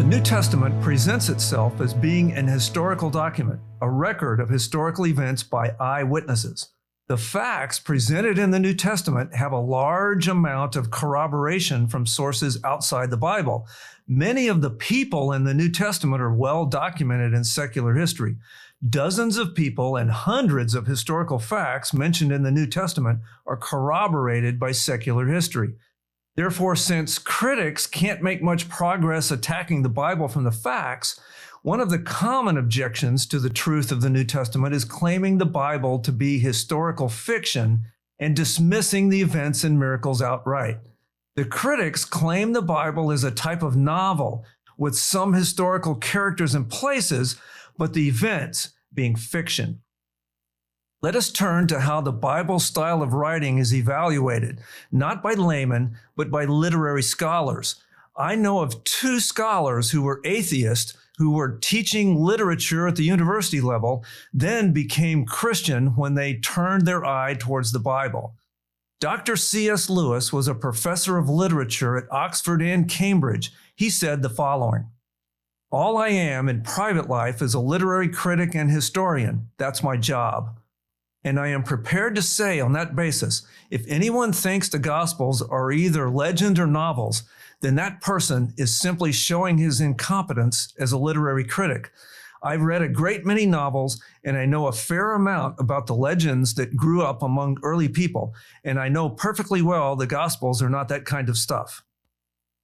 The New Testament presents itself as being an historical document, a record of historical events by eyewitnesses. The facts presented in the New Testament have a large amount of corroboration from sources outside the Bible. Many of the people in the New Testament are well documented in secular history. Dozens of people and hundreds of historical facts mentioned in the New Testament are corroborated by secular history. Therefore, since critics can't make much progress attacking the Bible from the facts, one of the common objections to the truth of the New Testament is claiming the Bible to be historical fiction and dismissing the events and miracles outright. The critics claim the Bible is a type of novel with some historical characters and places, but the events being fiction. Let us turn to how the Bible style of writing is evaluated, not by laymen, but by literary scholars. I know of two scholars who were atheists who were teaching literature at the university level, then became Christian when they turned their eye towards the Bible. Dr. C.S. Lewis was a professor of literature at Oxford and Cambridge. He said the following: "All I am in private life is a literary critic and historian. That's my job. And I am prepared to say on that basis, if anyone thinks the Gospels are either legend or novels, then that person is simply showing his incompetence as a literary critic. I've read a great many novels, and I know a fair amount about the legends that grew up among early people, and I know perfectly well the Gospels are not that kind of stuff."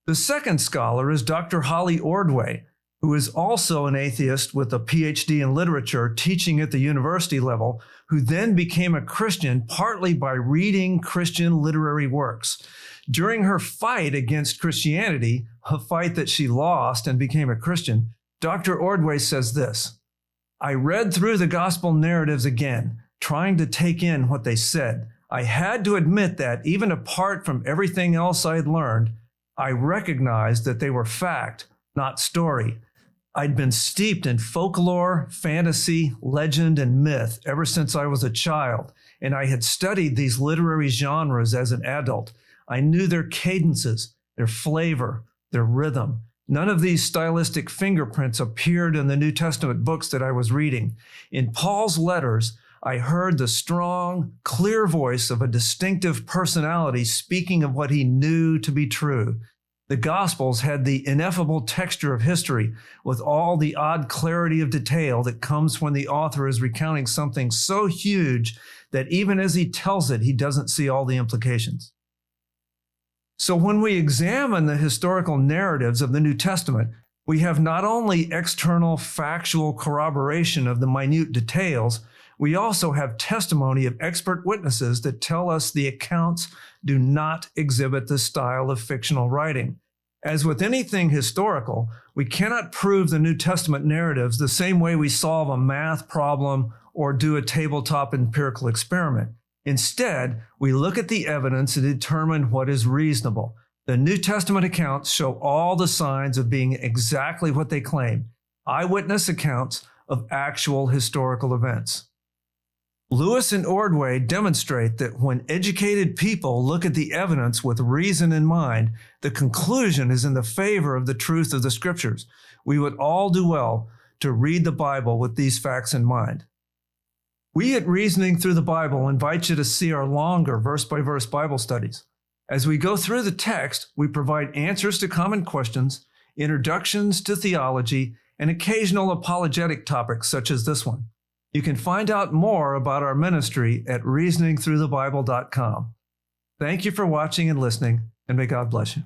The second scholar is Dr. Holly Ordway, who is also an atheist with a PhD in literature teaching at the university level, who then became a Christian partly by reading Christian literary works. During her fight against Christianity, a fight that she lost and became a Christian, Dr. Ordway says this: "I read through the gospel narratives again, trying to take in what they said. I had to admit that, even apart from everything else I had learned, I recognized that they were fact, not story. I'd been steeped in folklore, fantasy, legend, and myth ever since I was a child, and I had studied these literary genres as an adult. I knew their cadences, their flavor, their rhythm. None of these stylistic fingerprints appeared in the New Testament books that I was reading. In Paul's letters, I heard the strong, clear voice of a distinctive personality speaking of what he knew to be true. The Gospels had the ineffable texture of history with all the odd clarity of detail that comes when the author is recounting something so huge that even as he tells it, he doesn't see all the implications." So when we examine the historical narratives of the New Testament, we have not only external factual corroboration of the minute details, we also have testimony of expert witnesses that tell us the accounts do not exhibit the style of fictional writing. As with anything historical, we cannot prove the New Testament narratives the same way we solve a math problem or do a tabletop empirical experiment. Instead, we look at the evidence and determine what is reasonable. The New Testament accounts show all the signs of being exactly what they claim: eyewitness accounts of actual historical events. Lewis and Ordway demonstrate that when educated people look at the evidence with reason in mind, the conclusion is in the favor of the truth of the Scriptures. We would all do well to read the Bible with these facts in mind. We at Reasoning Through the Bible invite you to see our longer verse-by-verse Bible studies. As we go through the text, we provide answers to common questions, introductions to theology, and occasional apologetic topics such as this one. You can find out more about our ministry at reasoningthroughthebible.com. Thank you for watching and listening, and may God bless you.